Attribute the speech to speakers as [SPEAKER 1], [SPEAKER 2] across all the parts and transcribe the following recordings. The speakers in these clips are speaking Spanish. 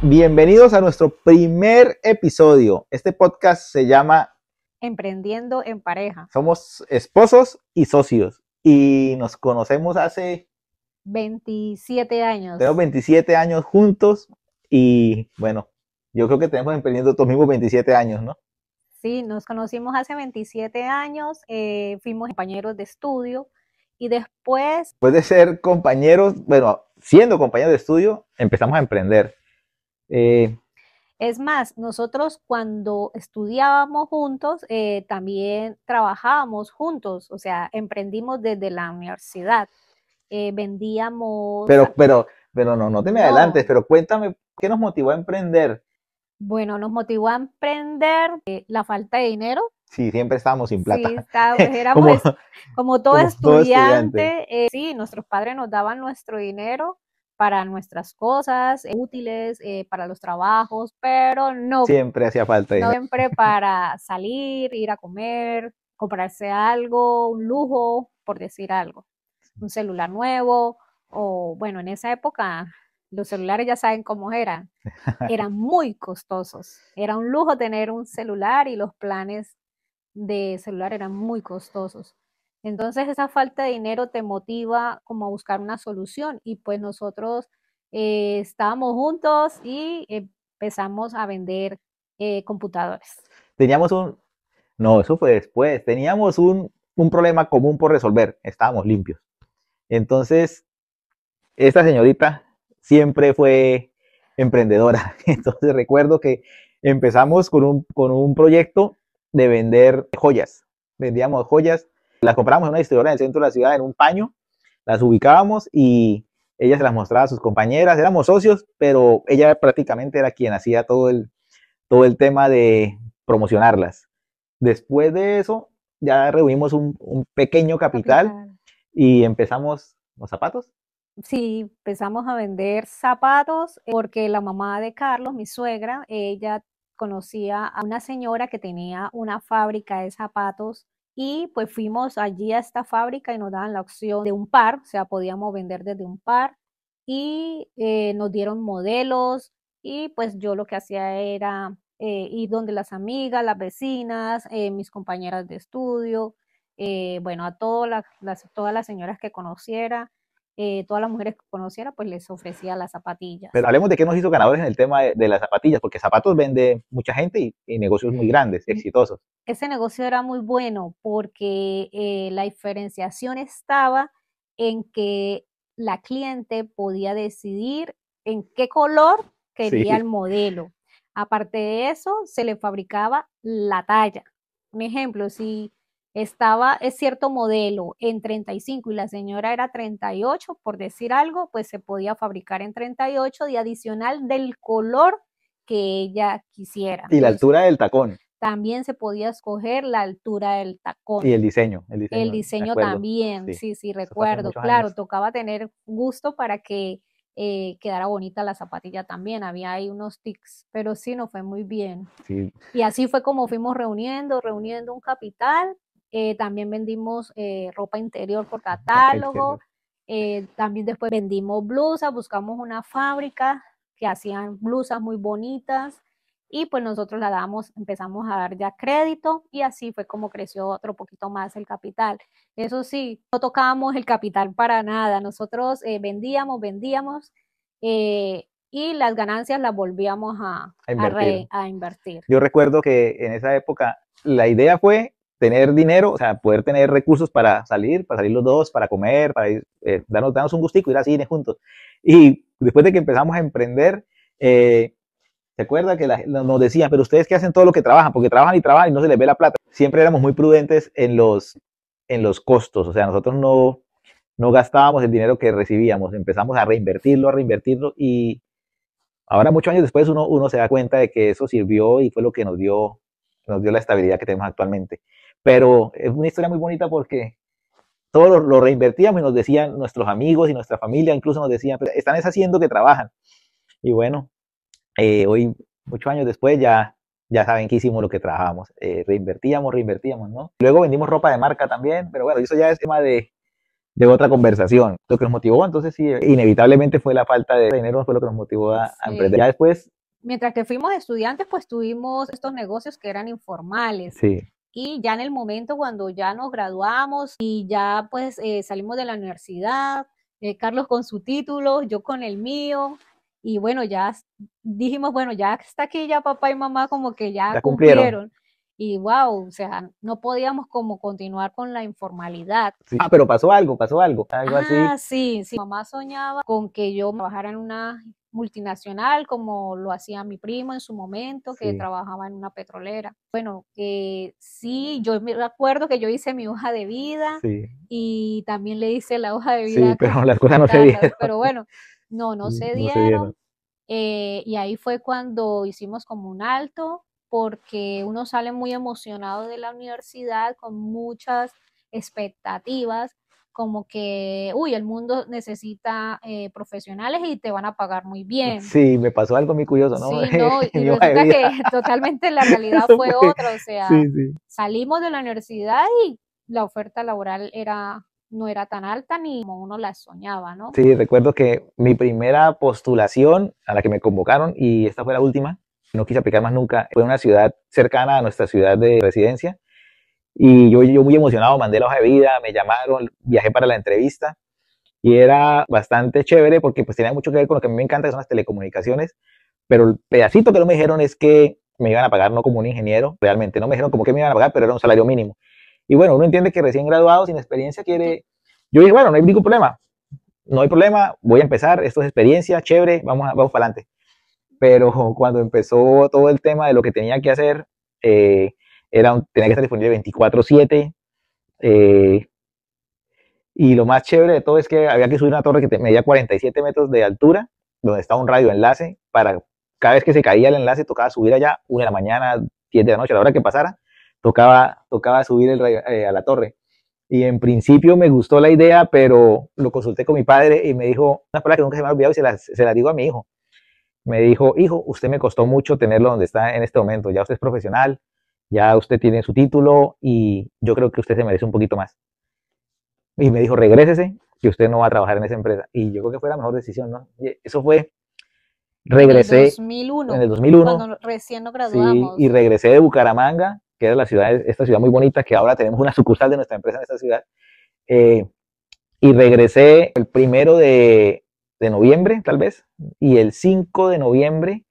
[SPEAKER 1] Bienvenidos a nuestro primer episodio. Este podcast se llama
[SPEAKER 2] Emprendiendo en Pareja.
[SPEAKER 1] Somos esposos y socios y nos conocemos hace
[SPEAKER 2] 27 años.
[SPEAKER 1] tenemos 27 años juntos y bueno, yo creo que tenemos emprendiendo los mismos 27 años, ¿no?
[SPEAKER 2] Sí, nos conocimos hace 27 años, fuimos compañeros de estudio y después,
[SPEAKER 1] Después de ser compañeros, bueno, siendo compañeros de estudio, empezamos a emprender.
[SPEAKER 2] es más, nosotros cuando estudiábamos juntos, también trabajábamos juntos, o sea, emprendimos desde la universidad, vendíamos...
[SPEAKER 1] Pero no te me adelantes,
[SPEAKER 2] No,
[SPEAKER 1] pero cuéntame, ¿qué nos motivó a emprender?
[SPEAKER 2] bueno, nos motivó a emprender la falta de dinero.
[SPEAKER 1] Sí, siempre estábamos sin
[SPEAKER 2] Sí,
[SPEAKER 1] plata,
[SPEAKER 2] éramos
[SPEAKER 1] como,
[SPEAKER 2] como todo
[SPEAKER 1] como todo estudiante.
[SPEAKER 2] estudiante, sí, nuestros padres nos daban nuestro dinero para nuestras cosas útiles, para los trabajos, pero no
[SPEAKER 1] Siempre hacía falta dinero.
[SPEAKER 2] siempre para salir, ir a comer, comprarse algo, un lujo, por decir algo, un celular nuevo, o bueno, en esa época los celulares ya saben cómo eran muy costosos, era un lujo tener un celular y los planes de celular eran muy costosos. Entonces esa falta de dinero te motiva como a buscar una solución y pues nosotros estábamos juntos y empezamos a vender computadores.
[SPEAKER 1] Teníamos no, eso fue después, teníamos un problema común por resolver, estábamos limpios. Entonces, esta señorita siempre fue emprendedora. Entonces recuerdo que empezamos con un proyecto de vender joyas. Vendíamos joyas, las comprábamos en una distribuidora en el centro de la ciudad, en un paño, las ubicábamos y ella se las mostraba a sus compañeras. Éramos socios, pero ella prácticamente era quien hacía todo el tema de promocionarlas. Después de eso, ya reunimos un pequeño capital
[SPEAKER 2] Capital.
[SPEAKER 1] y empezamos los zapatos.
[SPEAKER 2] Sí, empezamos a vender zapatos porque la mamá de Carlos, mi suegra, ella conocía a una señora que tenía una fábrica de zapatos y pues fuimos allí a esta fábrica y nos daban la opción de un par, o sea, podíamos vender desde un par y nos dieron modelos y pues yo lo que hacía era ir donde las amigas, las vecinas, mis compañeras de estudio, bueno, a todas las señoras que conociera, todas las mujeres que conociera, pues les ofrecía las zapatillas.
[SPEAKER 1] Pero hablemos de qué nos hizo ganadores en el tema de las zapatillas, porque zapatos vende mucha gente y negocios muy grandes,
[SPEAKER 2] Mm,
[SPEAKER 1] exitosos.
[SPEAKER 2] Ese negocio era muy bueno porque la diferenciación estaba en que la cliente podía decidir en qué color quería el
[SPEAKER 1] Sí,
[SPEAKER 2] modelo. Aparte de eso, se le fabricaba la talla. Un ejemplo, si es cierto modelo en 35 y la señora era 38, por decir algo, pues se podía fabricar en 38 y adicional del color que ella quisiera.
[SPEAKER 1] y la
[SPEAKER 2] Entonces,
[SPEAKER 1] altura del tacón
[SPEAKER 2] también se podía escoger la altura del
[SPEAKER 1] y
[SPEAKER 2] tacón.
[SPEAKER 1] el
[SPEAKER 2] El
[SPEAKER 1] diseño, me
[SPEAKER 2] diseño
[SPEAKER 1] acuerdo.
[SPEAKER 2] también,
[SPEAKER 1] Sí,
[SPEAKER 2] sí, sí,
[SPEAKER 1] eso fue hace
[SPEAKER 2] recuerdo.
[SPEAKER 1] muchos
[SPEAKER 2] Claro,
[SPEAKER 1] años.
[SPEAKER 2] tocaba tener gusto para que quedara bonita la zapatilla también. Había ahí unos tics, pero sí, nos fue muy bien.
[SPEAKER 1] Sí,
[SPEAKER 2] Y así fue como fuimos reuniendo un capital. También vendimos ropa interior por
[SPEAKER 1] ropa
[SPEAKER 2] catálogo.
[SPEAKER 1] interior.
[SPEAKER 2] También después vendimos blusas, buscamos una fábrica que hacían blusas muy bonitas y pues nosotros la damos, empezamos a dar ya crédito y así fue como creció otro poquito más el capital. Eso sí, no tocábamos el capital para nada, nosotros vendíamos y las ganancias las volvíamos
[SPEAKER 1] A invertir.
[SPEAKER 2] a invertir.
[SPEAKER 1] Yo recuerdo que en esa época la idea fue tener dinero, o sea, poder tener recursos para salir los dos, para comer, para ir, darnos un gustico, ir al cine juntos. Y después de que empezamos a emprender, ¿se acuerda que nos decían, pero ustedes que hacen todo lo que trabajan? Porque trabajan y trabajan y no se les ve la plata. Siempre éramos muy prudentes en los costos, o sea, nosotros no gastábamos el dinero que recibíamos, empezamos a reinvertirlo y ahora muchos años después uno se da cuenta de que eso sirvió y fue lo que nos dio la estabilidad que tenemos actualmente. Pero es una historia muy bonita porque todo lo reinvertíamos y nos decían nuestros amigos y nuestra familia, incluso nos decían, pero están es haciendo que trabajan. Y bueno, hoy, muchos años después, ya saben que hicimos lo que trabajábamos. Reinvertíamos, ¿no? Luego vendimos ropa de marca también, pero bueno, eso ya es tema otra conversación. Lo que nos motivó, entonces sí, inevitablemente fue la falta de dinero, fue lo que nos motivó a emprender. Ya después,
[SPEAKER 2] mientras que fuimos estudiantes, pues tuvimos estos negocios que eran informales.
[SPEAKER 1] sí.
[SPEAKER 2] Y ya en el momento cuando ya nos graduamos y ya pues salimos de la universidad, Carlos con su título, yo con el mío, y bueno, ya dijimos, bueno, ya está aquí, ya papá y mamá como que ya
[SPEAKER 1] Ya cumplieron.
[SPEAKER 2] cumplieron. Y wow, o sea, no podíamos como continuar con la informalidad.
[SPEAKER 1] Sí. Ah, pero pasó algo así.
[SPEAKER 2] Ah, sí, sí. Mamá soñaba con que yo trabajara en una multinacional, como lo hacía mi primo en su momento, que
[SPEAKER 1] Sí,
[SPEAKER 2] trabajaba en una petrolera. Bueno, sí, yo me acuerdo que yo hice mi hoja de vida
[SPEAKER 1] sí,
[SPEAKER 2] y también le hice la hoja de vida
[SPEAKER 1] sí, pero las
[SPEAKER 2] a
[SPEAKER 1] cosas no se
[SPEAKER 2] Carlos,
[SPEAKER 1] dieron.
[SPEAKER 2] pero bueno, no se
[SPEAKER 1] No se dieron.
[SPEAKER 2] dieron. Y ahí fue cuando hicimos como un alto, porque uno sale muy emocionado de la universidad con muchas expectativas, como que, uy, el mundo necesita profesionales y te van a pagar muy bien.
[SPEAKER 1] Sí, me pasó algo muy curioso, ¿no?
[SPEAKER 2] Sí, no, y
[SPEAKER 1] Mi hoja de
[SPEAKER 2] resulta
[SPEAKER 1] vida.
[SPEAKER 2] que totalmente la realidad
[SPEAKER 1] Eso
[SPEAKER 2] fue
[SPEAKER 1] fue.
[SPEAKER 2] otra, o sea,
[SPEAKER 1] Sí, sí.
[SPEAKER 2] salimos de la universidad y la oferta laboral no era tan alta ni como uno la soñaba, ¿no?
[SPEAKER 1] Sí, recuerdo que mi primera postulación a la que me convocaron, y esta fue la última, no quise aplicar más nunca, fue en una ciudad cercana a nuestra ciudad de residencia. Y yo muy emocionado mandé la hoja de vida, me llamaron, viajé para la entrevista y era bastante chévere porque pues tenía mucho que ver con lo que a mí me encanta, que son las telecomunicaciones, pero el pedacito que no me dijeron es que me iban a pagar no como un ingeniero, realmente no me dijeron como que me iban a pagar, pero era un salario mínimo. Y bueno, uno entiende que recién graduado, sin experiencia, quiere... Yo dije, bueno, no hay ningún problema, no hay problema, voy a empezar, esto es experiencia, chévere, vamos para adelante. Pero cuando empezó todo el tema de lo que tenía que hacer, eh, tenía que estar disponible 24/7, eh, y lo más chévere de todo es que había que subir una torre que medía 47 metros de altura, donde estaba un radioenlace, para cada vez que se caía el enlace tocaba subir allá, 1 de la mañana, 10 de la noche, a la hora que pasara, tocaba subir a la torre. Y en principio me gustó la idea, pero lo consulté con mi padre y me dijo una palabra que nunca se me ha olvidado y se la digo a mi hijo. Me dijo, hijo, usted me costó mucho tenerlo donde está en este momento, ya usted es profesional, ya usted tiene su título y yo creo que usted se merece un poquito más. Y me dijo, regrésese, que usted no va a trabajar en esa empresa. Y yo creo que fue la mejor decisión, ¿no? Y eso fue,
[SPEAKER 2] En el
[SPEAKER 1] regresé en
[SPEAKER 2] 2001,
[SPEAKER 1] el 2001,
[SPEAKER 2] recién nos
[SPEAKER 1] sí, y
[SPEAKER 2] graduamos.
[SPEAKER 1] regresé de Bucaramanga, que era esta ciudad muy bonita, que ahora tenemos una sucursal de nuestra empresa en esta ciudad, eh, y regresé el 1 de noviembre, tal vez, y el 5 de noviembre,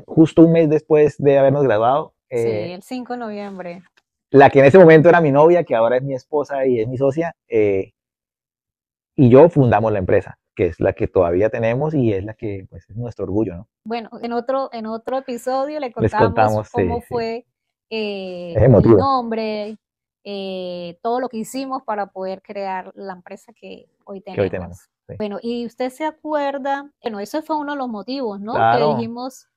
[SPEAKER 1] justo un mes después de habernos graduado,
[SPEAKER 2] Sí, el 5 de noviembre.
[SPEAKER 1] la que en ese momento era mi novia, que ahora es mi esposa y es mi socia, y yo fundamos la empresa, que es la que todavía tenemos y es la que pues, es nuestro orgullo, ¿no?
[SPEAKER 2] Bueno, en otro episodio le
[SPEAKER 1] Les
[SPEAKER 2] contamos
[SPEAKER 1] contamos, sí,
[SPEAKER 2] cómo
[SPEAKER 1] sí.
[SPEAKER 2] fue
[SPEAKER 1] Es
[SPEAKER 2] el
[SPEAKER 1] emotivo,
[SPEAKER 2] nombre, todo lo que hicimos para poder crear la empresa que hoy
[SPEAKER 1] que hoy tenemos.
[SPEAKER 2] tenemos.
[SPEAKER 1] Sí.
[SPEAKER 2] Bueno, y usted se acuerda, bueno, ese fue uno de los motivos, ¿no? Que
[SPEAKER 1] Claro,
[SPEAKER 2] dijimos,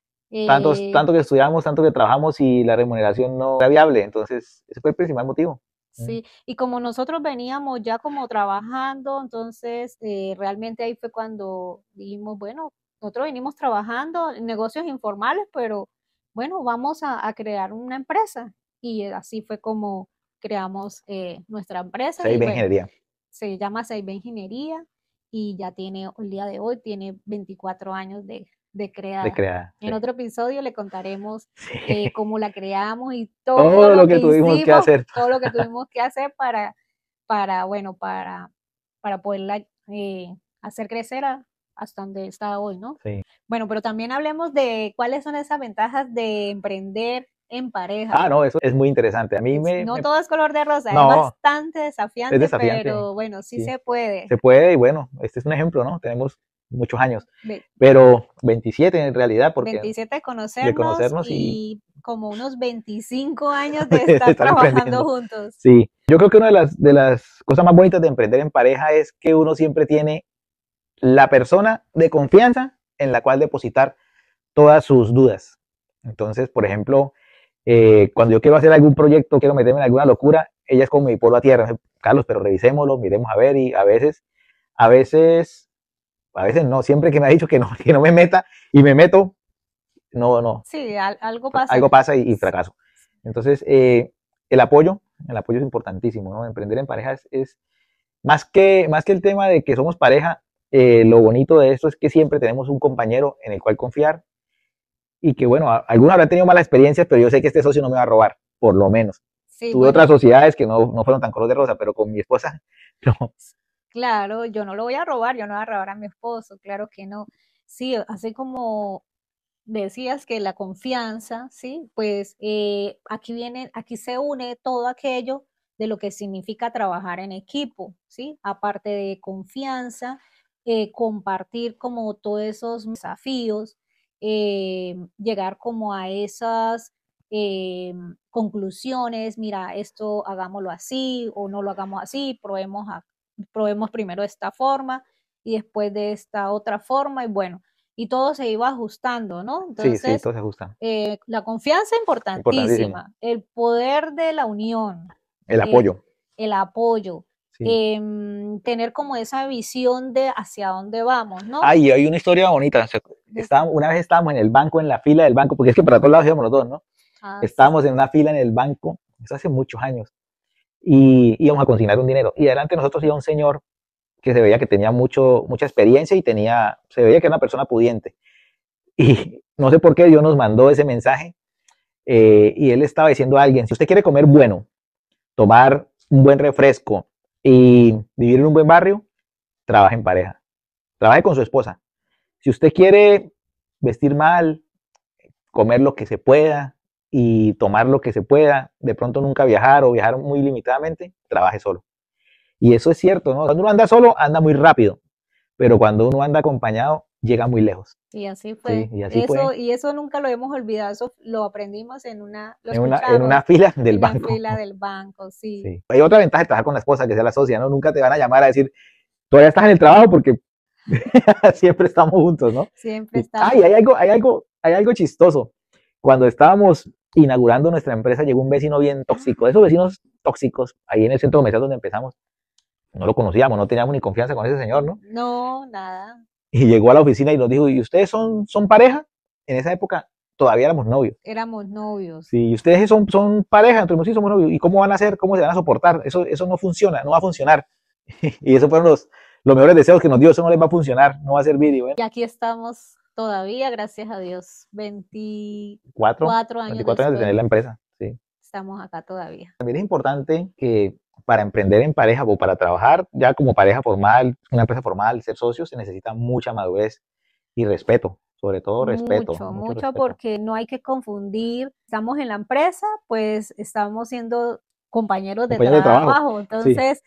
[SPEAKER 1] tanto que estudiamos, tanto que trabajamos y la remuneración no era viable, entonces ese fue el principal motivo.
[SPEAKER 2] sí, y como nosotros veníamos ya como trabajando, entonces realmente ahí fue cuando dijimos, bueno, nosotros venimos trabajando en negocios informales, pero bueno, vamos a crear una empresa. Y así fue como creamos nuestra empresa y
[SPEAKER 1] Seis de
[SPEAKER 2] bueno,
[SPEAKER 1] ingeniería,
[SPEAKER 2] se llama Seiba Ingeniería y ya tiene, el día de hoy, tiene 24 años de
[SPEAKER 1] de
[SPEAKER 2] creada.
[SPEAKER 1] crear.
[SPEAKER 2] En
[SPEAKER 1] Sí.
[SPEAKER 2] otro episodio le contaremos
[SPEAKER 1] Sí.
[SPEAKER 2] cómo la creamos y todo
[SPEAKER 1] Todo
[SPEAKER 2] lo
[SPEAKER 1] lo
[SPEAKER 2] que
[SPEAKER 1] que tuvimos que
[SPEAKER 2] hicimos,
[SPEAKER 1] hacer.
[SPEAKER 2] todo lo que tuvimos que hacer bueno, para poderla hacer crecer hasta donde está hoy, ¿no?
[SPEAKER 1] Sí.
[SPEAKER 2] Bueno, pero también hablemos de cuáles son esas ventajas de emprender en
[SPEAKER 1] Ah,
[SPEAKER 2] pareja.
[SPEAKER 1] no, eso es muy interesante. A mí
[SPEAKER 2] No todo es color de rosa, es
[SPEAKER 1] no,
[SPEAKER 2] bastante
[SPEAKER 1] es
[SPEAKER 2] desafiante,
[SPEAKER 1] desafiante.
[SPEAKER 2] pero bueno, sí
[SPEAKER 1] Sí.
[SPEAKER 2] se puede.
[SPEAKER 1] Se puede y bueno, este es un ejemplo, ¿no? Tenemos muchos años,
[SPEAKER 2] Ve-
[SPEAKER 1] pero 27 en realidad, porque
[SPEAKER 2] 27 de
[SPEAKER 1] de
[SPEAKER 2] conocernos
[SPEAKER 1] conocernos y
[SPEAKER 2] y como unos 25 años de
[SPEAKER 1] de
[SPEAKER 2] estar
[SPEAKER 1] estar
[SPEAKER 2] trabajando
[SPEAKER 1] emprendiendo.
[SPEAKER 2] juntos.
[SPEAKER 1] Sí, yo creo que una de las cosas más bonitas de emprender en pareja es que uno siempre tiene la persona de confianza en la cual depositar todas sus dudas. Entonces, por ejemplo, cuando yo quiero hacer algún proyecto, quiero meterme en alguna locura, ella es como mi polvo a tierra. Carlos, pero revisémoslo, miremos a ver, y a veces, a veces no, siempre que me ha dicho que no me meta y me meto, no,
[SPEAKER 2] Sí, algo pasa.
[SPEAKER 1] algo pasa y fracaso. Entonces, el apoyo es importantísimo, ¿no? Emprender en pareja es más que el tema de que somos pareja, lo bonito de esto es que siempre tenemos un compañero en el cual confiar y que, bueno, algunos habrán tenido malas experiencias, pero yo sé que este socio no me va a robar, por lo menos.
[SPEAKER 2] Sí,
[SPEAKER 1] Tuve otras
[SPEAKER 2] bueno,
[SPEAKER 1] sociedades que no fueron tan color de rosa, pero con mi esposa, no.
[SPEAKER 2] claro, yo no lo voy a robar, yo no voy a robar a mi esposo, claro que no. Sí, así como decías que la confianza, ¿sí? Pues aquí se une todo aquello de lo que significa trabajar en equipo, ¿sí? Aparte de confianza, compartir como todos esos desafíos, llegar como a esas conclusiones, mira, esto hagámoslo así o no lo hagamos así, probemos primero de esta forma y después de esta otra forma y bueno y todo se iba ajustando, ¿no?
[SPEAKER 1] Sí, sí,
[SPEAKER 2] Entonces,
[SPEAKER 1] todo se ajusta.
[SPEAKER 2] la confianza
[SPEAKER 1] Importantísimo.
[SPEAKER 2] importantísima, el poder de la unión,
[SPEAKER 1] El
[SPEAKER 2] eh,
[SPEAKER 1] apoyo.
[SPEAKER 2] el apoyo,
[SPEAKER 1] Sí.
[SPEAKER 2] tener como esa visión de hacia dónde vamos, ¿no?
[SPEAKER 1] Ah, y hay una historia bonita. O sea,
[SPEAKER 2] Des-
[SPEAKER 1] una vez estábamos en el banco, en la fila del banco, porque es que para todos lados íbamos los dos, ¿no?
[SPEAKER 2] sí.
[SPEAKER 1] Estábamos en una fila en el banco, eso hace muchos años, y íbamos a consignar un dinero. Y delante de nosotros iba un señor que se veía que tenía mucha experiencia y se veía que era una persona pudiente. Y no sé por qué Dios nos mandó ese mensaje, y él estaba diciendo a alguien, si usted quiere comer bueno, tomar un buen refresco y vivir en un buen barrio, trabaje en pareja, trabaje con su esposa. Si usted quiere vestir mal, comer lo que se pueda y tomar lo que se pueda, de pronto nunca viajar o viajar muy limitadamente, trabaje solo. Y eso es cierto, ¿no? Cuando uno anda solo, anda muy rápido, pero cuando uno anda acompañado, llega muy lejos.
[SPEAKER 2] Y así
[SPEAKER 1] Sí,
[SPEAKER 2] fue.
[SPEAKER 1] y así fue
[SPEAKER 2] Y eso nunca lo hemos olvidado, eso lo aprendimos lo
[SPEAKER 1] en
[SPEAKER 2] escuchamos
[SPEAKER 1] una fila del
[SPEAKER 2] en la
[SPEAKER 1] banco.
[SPEAKER 2] fila del banco, sí.
[SPEAKER 1] Sí. Hay otra ventaja de trabajar con la esposa, que sea la socia, ¿no? Nunca te van a llamar a decir, todavía estás en el trabajo porque siempre estamos juntos, ¿no?
[SPEAKER 2] Siempre
[SPEAKER 1] Y, ay,
[SPEAKER 2] estamos.
[SPEAKER 1] hay algo chistoso. Cuando estábamos inaugurando nuestra empresa, llegó un vecino bien tóxico. Esos vecinos tóxicos, ahí en el centro comercial donde empezamos, no lo conocíamos, no teníamos ni confianza con ese señor, ¿no?
[SPEAKER 2] No, nada.
[SPEAKER 1] Y llegó a la oficina y nos dijo, ¿y ustedes son pareja? En esa época todavía éramos novios.
[SPEAKER 2] Éramos novios.
[SPEAKER 1] Si ustedes son pareja, entonces sí somos novios. ¿Y cómo van a hacer? ¿Cómo se van a soportar? Eso no funciona, no va a funcionar. Y esos fueron los mejores deseos que nos dio. Eso no les va a funcionar, no va a servir. Y bueno,
[SPEAKER 2] Y aquí estamos todavía, gracias a Dios,
[SPEAKER 1] cuatro,
[SPEAKER 2] 24 años
[SPEAKER 1] 24 años de tener
[SPEAKER 2] después,
[SPEAKER 1] la empresa. Sí.
[SPEAKER 2] estamos acá todavía.
[SPEAKER 1] También es importante que para emprender en pareja o para trabajar ya como pareja formal, una empresa formal, ser socios, se necesita mucha madurez y respeto, sobre todo respeto,
[SPEAKER 2] Mucho,
[SPEAKER 1] mucho
[SPEAKER 2] mucho,
[SPEAKER 1] respeto.
[SPEAKER 2] porque no hay que confundir. Estamos en la empresa, pues estamos siendo compañeros de
[SPEAKER 1] Compañeros de trabajo,
[SPEAKER 2] trabajo.
[SPEAKER 1] sí,
[SPEAKER 2] Entonces,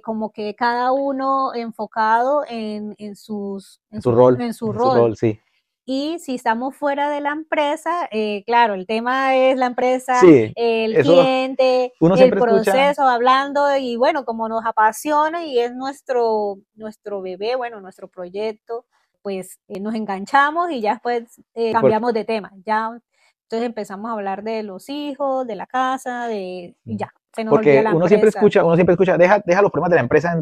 [SPEAKER 2] como que cada uno enfocado en su
[SPEAKER 1] en su
[SPEAKER 2] rol.
[SPEAKER 1] rol, sí.
[SPEAKER 2] Y si estamos fuera de la empresa, claro, el tema es la empresa,
[SPEAKER 1] Sí,
[SPEAKER 2] el
[SPEAKER 1] eso
[SPEAKER 2] cliente,
[SPEAKER 1] uno
[SPEAKER 2] el
[SPEAKER 1] siempre escucha,
[SPEAKER 2] proceso, hablando y bueno, como nos apasiona y es nuestro bebé, bueno, nuestro proyecto, pues nos enganchamos y ya después
[SPEAKER 1] porque,
[SPEAKER 2] cambiamos de tema. Ya, entonces empezamos a hablar de los hijos, de la casa, y ya, se nos olvida
[SPEAKER 1] porque
[SPEAKER 2] la empresa.
[SPEAKER 1] uno siempre escucha, deja los problemas de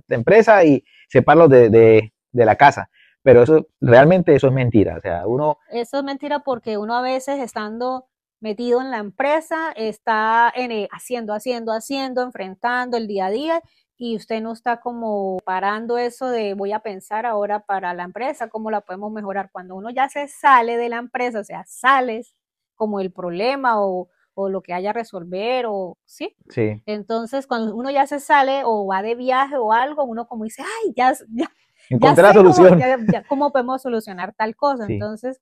[SPEAKER 1] la empresa y sepáralos de la casa. Pero eso, realmente eso es mentira. O sea, uno,
[SPEAKER 2] Eso es mentira porque uno a veces estando metido en la empresa está haciendo, enfrentando el día a día y usted no está como parando eso de voy a pensar ahora para la empresa, cómo la podemos mejorar. Cuando uno ya se sale de la empresa, o sea, sales como el problema o lo que haya a resolver o sí.
[SPEAKER 1] sí,
[SPEAKER 2] Entonces, cuando uno ya se sale o va de viaje o algo, uno como dice, ay, ya
[SPEAKER 1] encontré la
[SPEAKER 2] sé
[SPEAKER 1] solución.
[SPEAKER 2] cómo podemos solucionar tal cosa.
[SPEAKER 1] Sí,
[SPEAKER 2] Entonces,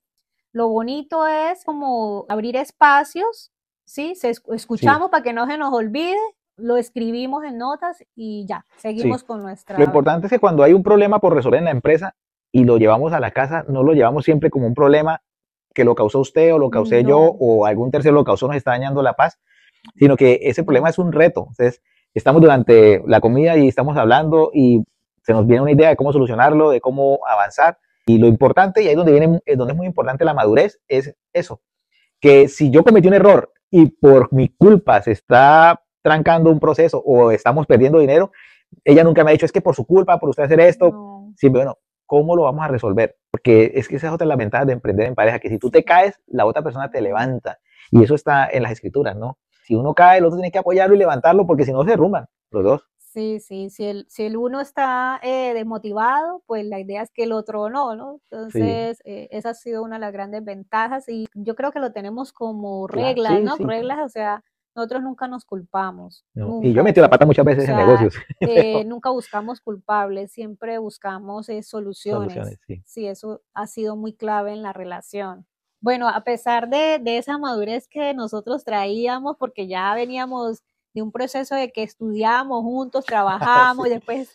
[SPEAKER 2] lo bonito es como abrir espacios, ¿sí?
[SPEAKER 1] sí,
[SPEAKER 2] Escuchamos para que no se nos olvide, lo escribimos en notas y ya,
[SPEAKER 1] sí.
[SPEAKER 2] seguimos con
[SPEAKER 1] Lo
[SPEAKER 2] nuestra...
[SPEAKER 1] importante es que cuando hay un problema por resolver en la empresa y lo llevamos a la casa, no lo llevamos siempre como un problema que lo causó usted o lo causé yo
[SPEAKER 2] No,
[SPEAKER 1] o algún tercero lo causó, nos está dañando la paz, sino que ese problema
[SPEAKER 2] no.
[SPEAKER 1] es un reto. Entonces, estamos durante la comida y estamos hablando y se nos viene una idea de cómo solucionarlo, de cómo avanzar. Y lo importante, y ahí es donde es muy importante la madurez, es eso, que si yo cometí un error y por mi culpa se está trancando un proceso o estamos perdiendo dinero, ella nunca me ha dicho, es que por su culpa, por usted hacer esto,
[SPEAKER 2] No,
[SPEAKER 1] sí, bueno, ¿cómo lo vamos a resolver? Porque es que esa es otra de las ventajas de emprender en pareja, que si tú te caes, la otra persona te levanta. Y eso está en las escrituras, ¿no? Si uno cae, el otro tiene que apoyarlo y levantarlo, porque si no se derrumban los dos.
[SPEAKER 2] Sí, sí, si el uno está desmotivado, pues la idea es que el otro no, ¿no?
[SPEAKER 1] Sí,
[SPEAKER 2] Entonces, esa ha sido una de las grandes ventajas y yo creo que lo tenemos como
[SPEAKER 1] claro,
[SPEAKER 2] reglas,
[SPEAKER 1] sí,
[SPEAKER 2] ¿no?
[SPEAKER 1] sí, claro.
[SPEAKER 2] Reglas, o sea, nosotros nunca nos culpamos,
[SPEAKER 1] No, y yo
[SPEAKER 2] nunca,
[SPEAKER 1] metí la pata muchas
[SPEAKER 2] o
[SPEAKER 1] veces en
[SPEAKER 2] sea,
[SPEAKER 1] negocios, pero
[SPEAKER 2] nunca buscamos culpables, siempre buscamos soluciones.
[SPEAKER 1] soluciones, sí.
[SPEAKER 2] Sí, eso ha sido muy clave en la relación. Bueno, a pesar de esa madurez que nosotros traíamos, porque ya veníamos de un proceso de que estudiamos juntos,
[SPEAKER 1] Sí,
[SPEAKER 2] trabajamos y después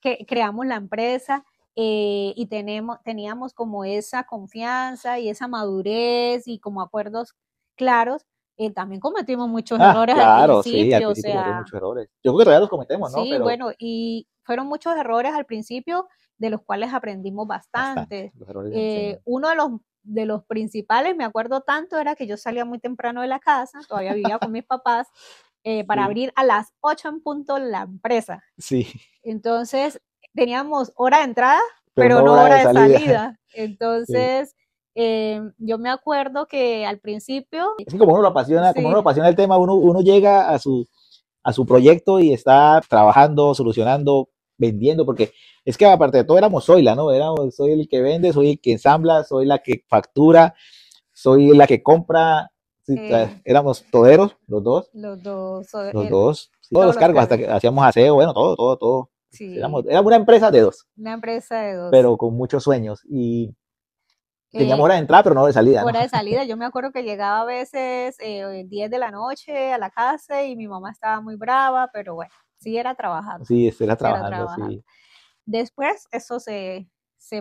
[SPEAKER 2] que creamos la empresa y teníamos como esa confianza y esa madurez y como acuerdos claros. También cometimos muchos errores al
[SPEAKER 1] claro, sí, al
[SPEAKER 2] principio, o
[SPEAKER 1] principio cometemos
[SPEAKER 2] sea,
[SPEAKER 1] muchos errores. Yo creo que todavía los cometemos, ¿no?
[SPEAKER 2] sí,
[SPEAKER 1] Pero
[SPEAKER 2] bueno, y fueron muchos errores al principio de los cuales aprendimos
[SPEAKER 1] bastante,
[SPEAKER 2] bastante.
[SPEAKER 1] los errores enseñan.
[SPEAKER 2] Uno de los principales, me acuerdo tanto, era que yo salía muy temprano de la casa, todavía vivía con mis papás, para
[SPEAKER 1] Sí,
[SPEAKER 2] abrir a las 8 en punto la empresa.
[SPEAKER 1] sí,
[SPEAKER 2] Entonces, teníamos hora de entrada,
[SPEAKER 1] pero
[SPEAKER 2] pero
[SPEAKER 1] no
[SPEAKER 2] no
[SPEAKER 1] hora de
[SPEAKER 2] hora de
[SPEAKER 1] salida.
[SPEAKER 2] salida.
[SPEAKER 1] Sí.
[SPEAKER 2] Entonces, yo me acuerdo que al principio,
[SPEAKER 1] Es que como uno lo apasiona, como uno lo
[SPEAKER 2] sí,
[SPEAKER 1] apasiona el tema, uno llega a su proyecto y está trabajando, solucionando, vendiendo, porque es que aparte de todo éramos Zoila, ¿no? Soy el que vende, soy el que ensambla, soy la que factura, soy la que compra. Sí,
[SPEAKER 2] eh,
[SPEAKER 1] éramos toderos,
[SPEAKER 2] los dos,
[SPEAKER 1] los dos, sí, todos
[SPEAKER 2] todos
[SPEAKER 1] los
[SPEAKER 2] los
[SPEAKER 1] cargos,
[SPEAKER 2] cargos,
[SPEAKER 1] hasta que hacíamos aseo, bueno, todo, todo, todo.
[SPEAKER 2] sí,
[SPEAKER 1] Éramos una empresa de dos,
[SPEAKER 2] una empresa de dos.
[SPEAKER 1] pero con muchos sueños y teníamos
[SPEAKER 2] Eh,
[SPEAKER 1] hora de entrada, pero no de salida, ¿no?
[SPEAKER 2] hora de salida, yo me acuerdo que llegaba a veces 10 de la noche a la casa y mi mamá estaba muy brava, pero bueno,
[SPEAKER 1] Sí, era
[SPEAKER 2] sí era
[SPEAKER 1] trabajando,
[SPEAKER 2] trabajando.
[SPEAKER 1] sí.
[SPEAKER 2] Después eso se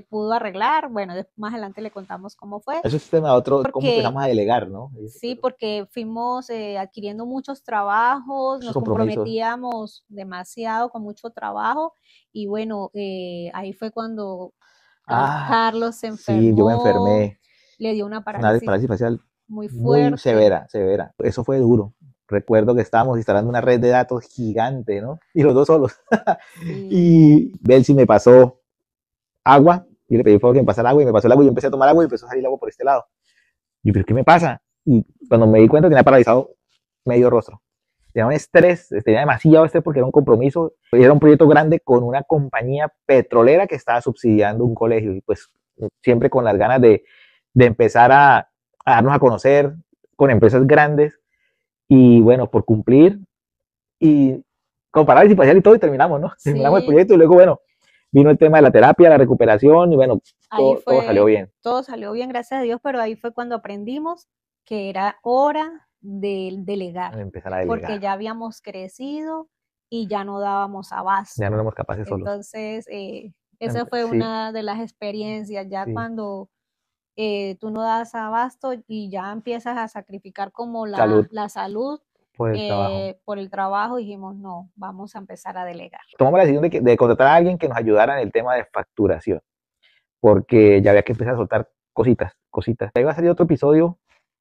[SPEAKER 2] pudo arreglar, bueno, más adelante le contamos cómo fue,
[SPEAKER 1] Eso es tema de otro, cómo
[SPEAKER 2] porque
[SPEAKER 1] empezamos a delegar, ¿no?
[SPEAKER 2] sí, porque fuimos adquiriendo muchos trabajos,
[SPEAKER 1] Muchos
[SPEAKER 2] nos
[SPEAKER 1] compromisos.
[SPEAKER 2] comprometíamos demasiado con mucho trabajo y bueno, ahí fue cuando
[SPEAKER 1] Ah,
[SPEAKER 2] Carlos se
[SPEAKER 1] sí, yo me
[SPEAKER 2] enfermó,
[SPEAKER 1] enfermé.
[SPEAKER 2] le dio una
[SPEAKER 1] Una
[SPEAKER 2] parálisis
[SPEAKER 1] parálisis facial
[SPEAKER 2] muy
[SPEAKER 1] muy
[SPEAKER 2] fuerte.
[SPEAKER 1] severa, severa. Eso fue duro. Recuerdo que estábamos instalando una red de datos gigante, ¿no? Y los dos solos.
[SPEAKER 2] Sí,
[SPEAKER 1] Y Belsi me pasó agua. Y le pedí por favor que me pasara agua y me pasó el agua y yo empecé a tomar agua y empezó a salir el agua por este lado. Y yo, ¿pero qué me pasa? Y cuando me di cuenta tenía paralizado medio rostro. Tenía un estrés, tenía demasiado estrés porque era un compromiso, era un proyecto grande con una compañía petrolera que estaba subsidiando un colegio y pues siempre con las ganas de empezar a darnos a conocer con empresas grandes y bueno, por cumplir y con parálisis facial y todo y terminamos, ¿no? Terminamos el
[SPEAKER 2] sí,
[SPEAKER 1] proyecto y luego bueno, vino el tema de la terapia, la recuperación y bueno,
[SPEAKER 2] ahí
[SPEAKER 1] todo salió
[SPEAKER 2] fue,
[SPEAKER 1] bien.
[SPEAKER 2] todo salió bien, gracias a Dios, pero ahí fue cuando aprendimos que era hora de delegar,
[SPEAKER 1] Empezar a
[SPEAKER 2] porque
[SPEAKER 1] delegar.
[SPEAKER 2] ya habíamos crecido y ya no dábamos
[SPEAKER 1] Ya no
[SPEAKER 2] abasto.
[SPEAKER 1] éramos capaces solos.
[SPEAKER 2] Entonces, esa fue
[SPEAKER 1] Sí,
[SPEAKER 2] una de las experiencias, ya
[SPEAKER 1] sí.
[SPEAKER 2] cuando tú no das abasto y ya empiezas a sacrificar como
[SPEAKER 1] Salud
[SPEAKER 2] la salud
[SPEAKER 1] por el trabajo.
[SPEAKER 2] por el trabajo, dijimos, no, vamos a empezar a delegar.
[SPEAKER 1] Tomamos la decisión de contratar a alguien que nos ayudara en el tema de facturación, porque ya había que empezar a soltar cositas, cositas. Ahí va a salir otro episodio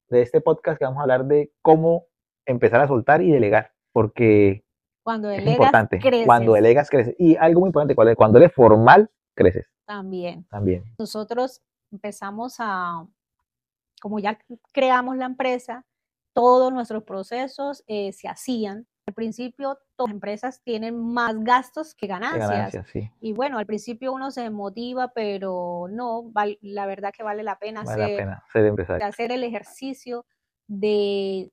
[SPEAKER 1] de este podcast que vamos a hablar de cómo empezar a soltar y delegar, porque
[SPEAKER 2] Cuando
[SPEAKER 1] es
[SPEAKER 2] delegas,
[SPEAKER 1] importante. Cuando
[SPEAKER 2] creces
[SPEAKER 1] delegas, creces. Y algo muy importante, cuando eres formal, creces
[SPEAKER 2] también.
[SPEAKER 1] también.
[SPEAKER 2] Nosotros empezamos como ya creamos la empresa, todos nuestros procesos se hacían. Al principio, todas las empresas tienen más gastos que
[SPEAKER 1] De
[SPEAKER 2] ganancias.
[SPEAKER 1] ganancias, sí.
[SPEAKER 2] Y bueno, al principio uno se motiva, pero no, la verdad que vale la pena
[SPEAKER 1] Vale la pena ser empresario.
[SPEAKER 2] hacer el ejercicio de,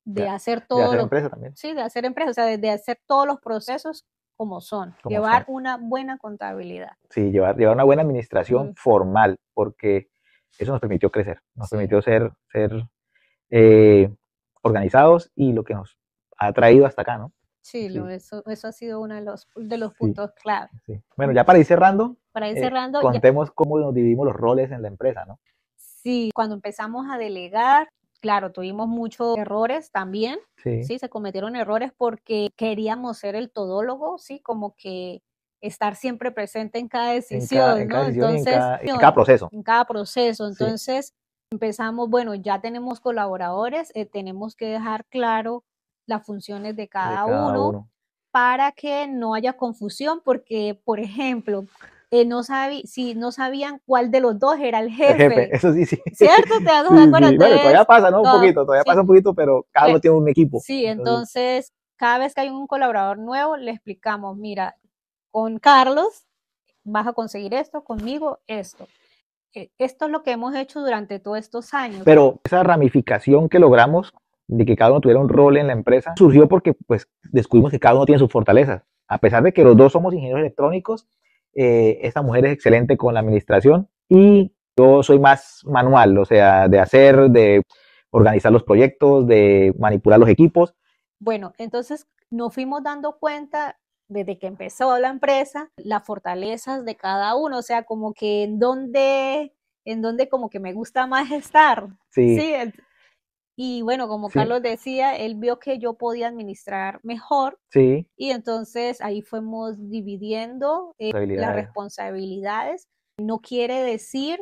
[SPEAKER 2] de
[SPEAKER 1] De,
[SPEAKER 2] hacer
[SPEAKER 1] de
[SPEAKER 2] todo
[SPEAKER 1] hacer
[SPEAKER 2] lo,
[SPEAKER 1] empresa también,
[SPEAKER 2] sí, de hacer empresa, o sea, de hacer todos los procesos como son,
[SPEAKER 1] como
[SPEAKER 2] llevar
[SPEAKER 1] son.
[SPEAKER 2] una buena contabilidad.
[SPEAKER 1] Sí, llevar una buena administración
[SPEAKER 2] Mm,
[SPEAKER 1] formal, porque eso nos permitió crecer, nos
[SPEAKER 2] sí.
[SPEAKER 1] permitió ser eh, organizados y lo que nos ha traído hasta acá, ¿no?
[SPEAKER 2] Sí,
[SPEAKER 1] Sí,
[SPEAKER 2] eso ha sido uno de los
[SPEAKER 1] sí,
[SPEAKER 2] puntos clave.
[SPEAKER 1] sí. Bueno, ya para ir cerrando,
[SPEAKER 2] Para ir cerrando, ya,
[SPEAKER 1] contemos cómo nos dividimos los roles en la empresa, ¿no?
[SPEAKER 2] sí, cuando empezamos a delegar, claro, tuvimos muchos errores también,
[SPEAKER 1] Sí,
[SPEAKER 2] sí, se cometieron errores porque queríamos ser el todólogo, sí, como que estar siempre presente en cada decisión,
[SPEAKER 1] en cada
[SPEAKER 2] ¿no?
[SPEAKER 1] decisión y
[SPEAKER 2] Entonces,
[SPEAKER 1] en cada proceso.
[SPEAKER 2] en cada proceso.
[SPEAKER 1] Sí,
[SPEAKER 2] Entonces, empezamos, bueno, ya tenemos colaboradores, tenemos que dejar claro las funciones de
[SPEAKER 1] de
[SPEAKER 2] cada
[SPEAKER 1] cada
[SPEAKER 2] uno
[SPEAKER 1] uno.
[SPEAKER 2] para que no haya confusión, porque, por ejemplo, si no sabían cuál de los dos era el
[SPEAKER 1] El jefe,
[SPEAKER 2] jefe,
[SPEAKER 1] eso sí, sí.
[SPEAKER 2] ¿cierto? ¿Te das
[SPEAKER 1] Sí,
[SPEAKER 2] cuenta?
[SPEAKER 1] sí. Bueno, todavía
[SPEAKER 2] Entonces,
[SPEAKER 1] pasa, ¿no? Un
[SPEAKER 2] no,
[SPEAKER 1] poquito, todavía pasa
[SPEAKER 2] sí,
[SPEAKER 1] un poquito, pero cada uno tiene un equipo.
[SPEAKER 2] sí,
[SPEAKER 1] Entonces,
[SPEAKER 2] entonces cada vez que hay un colaborador nuevo, le explicamos, mira, con Carlos vas a conseguir esto, conmigo esto. Esto es lo que hemos hecho durante todos estos años.
[SPEAKER 1] Pero esa ramificación que logramos de que cada uno tuviera un rol en la empresa surgió porque pues descubrimos que cada uno tiene sus fortalezas. A pesar de que los dos somos ingenieros electrónicos, esta mujer es excelente con la administración y yo soy más manual, o sea, de hacer, de organizar los proyectos, de manipular los equipos.
[SPEAKER 2] Bueno, entonces nos fuimos dando cuenta desde que empezó la empresa, las fortalezas de cada uno, o sea, como que en donde como que me gusta más estar,
[SPEAKER 1] Sí,
[SPEAKER 2] ¿sí? Y bueno, como
[SPEAKER 1] sí,
[SPEAKER 2] Carlos decía, él vio que yo podía administrar mejor
[SPEAKER 1] sí,
[SPEAKER 2] y entonces ahí fuimos dividiendo las
[SPEAKER 1] habilidades.
[SPEAKER 2] responsabilidades. No quiere decir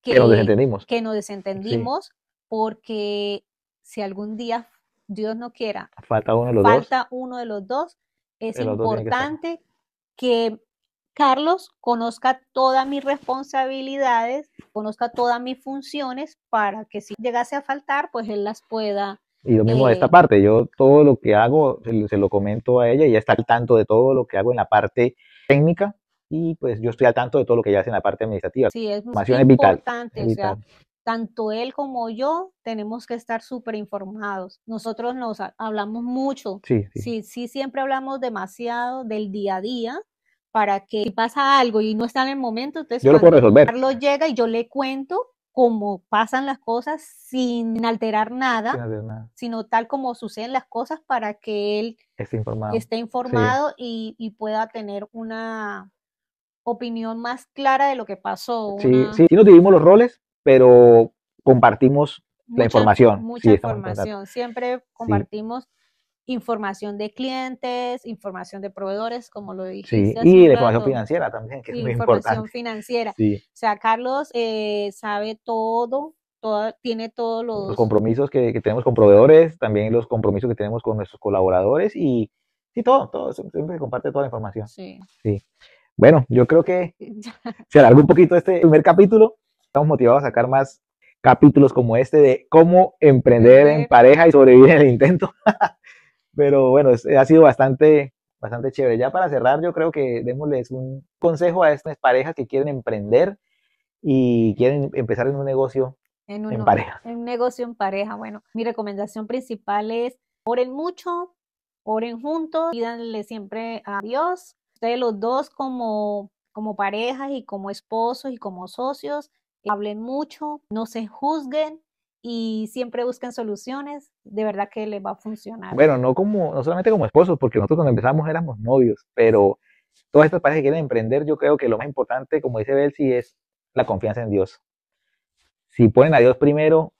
[SPEAKER 1] Que nos desentendimos.
[SPEAKER 2] que nos
[SPEAKER 1] Sí,
[SPEAKER 2] desentendimos, porque si algún día, Dios no quiera,
[SPEAKER 1] falta uno de los dos,
[SPEAKER 2] falta uno de los dos, es
[SPEAKER 1] los dos tienen que estar.
[SPEAKER 2] importante que Carlos conozca todas mis responsabilidades, conozca todas mis funciones para que si llegase a faltar, pues él las pueda.
[SPEAKER 1] Y lo mismo de esta parte, yo todo lo que hago se lo comento a ella y ella está al tanto de todo lo que hago en la parte técnica y pues yo estoy al tanto de todo lo que ella hace en la parte administrativa.
[SPEAKER 2] Sí, es
[SPEAKER 1] La información es vital,
[SPEAKER 2] importante,
[SPEAKER 1] es
[SPEAKER 2] o sea,
[SPEAKER 1] vital.
[SPEAKER 2] tanto él como yo tenemos que estar súper informados. Nosotros hablamos mucho,
[SPEAKER 1] Sí, sí.
[SPEAKER 2] sí, sí, siempre hablamos demasiado del día a día para que si pasa algo y no está en el momento, entonces
[SPEAKER 1] Yo lo puedo
[SPEAKER 2] cuando
[SPEAKER 1] resolver.
[SPEAKER 2] Carlos llega y yo le cuento cómo pasan las cosas sin alterar
[SPEAKER 1] Sin
[SPEAKER 2] nada,
[SPEAKER 1] hacer nada.
[SPEAKER 2] sino tal como suceden las cosas para que él
[SPEAKER 1] Esté informado.
[SPEAKER 2] esté
[SPEAKER 1] Sí,
[SPEAKER 2] informado y pueda tener una opinión más clara de lo que pasó,
[SPEAKER 1] sí,
[SPEAKER 2] una
[SPEAKER 1] sí, sí nos dividimos los roles, pero compartimos la información.
[SPEAKER 2] mucha
[SPEAKER 1] Sí, estamos en contacto.
[SPEAKER 2] información. Siempre
[SPEAKER 1] Sí,
[SPEAKER 2] compartimos información de clientes, información de proveedores, como lo
[SPEAKER 1] sí.
[SPEAKER 2] dijiste hace
[SPEAKER 1] Y
[SPEAKER 2] un
[SPEAKER 1] la información
[SPEAKER 2] rato,
[SPEAKER 1] financiera también, que es muy
[SPEAKER 2] información
[SPEAKER 1] importante.
[SPEAKER 2] financiera.
[SPEAKER 1] Sí.
[SPEAKER 2] O sea, Carlos sabe todo, tiene todos
[SPEAKER 1] Los
[SPEAKER 2] los.
[SPEAKER 1] compromisos que tenemos con proveedores, también los compromisos que tenemos con nuestros colaboradores y sí, todo, siempre se comparte toda la información.
[SPEAKER 2] Sí.
[SPEAKER 1] Sí. Bueno, yo creo que se alargó un poquito este primer capítulo. Estamos motivados a sacar más capítulos como este de cómo emprender en pareja y sobrevivir en el intento. Pero bueno, ha sido bastante chévere. Ya para cerrar, yo creo que démosles un consejo a estas parejas que quieren emprender y quieren empezar en un negocio en pareja.
[SPEAKER 2] En un negocio en pareja. Bueno, mi recomendación principal es oren mucho, oren juntos, pídanle siempre a Dios. Ustedes los dos como parejas y como esposos y como socios, hablen mucho, no se juzguen y siempre busquen soluciones. De verdad que les va a funcionar.
[SPEAKER 1] Bueno, no solamente como esposos, porque nosotros cuando empezamos éramos novios, pero todas estas parejas que quieren emprender, yo creo que lo más importante, como dice Belsi, es la confianza en Dios. Si ponen a Dios primero,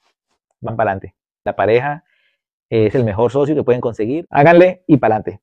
[SPEAKER 1] van para adelante. La pareja es el mejor socio que pueden conseguir. Háganle y para adelante.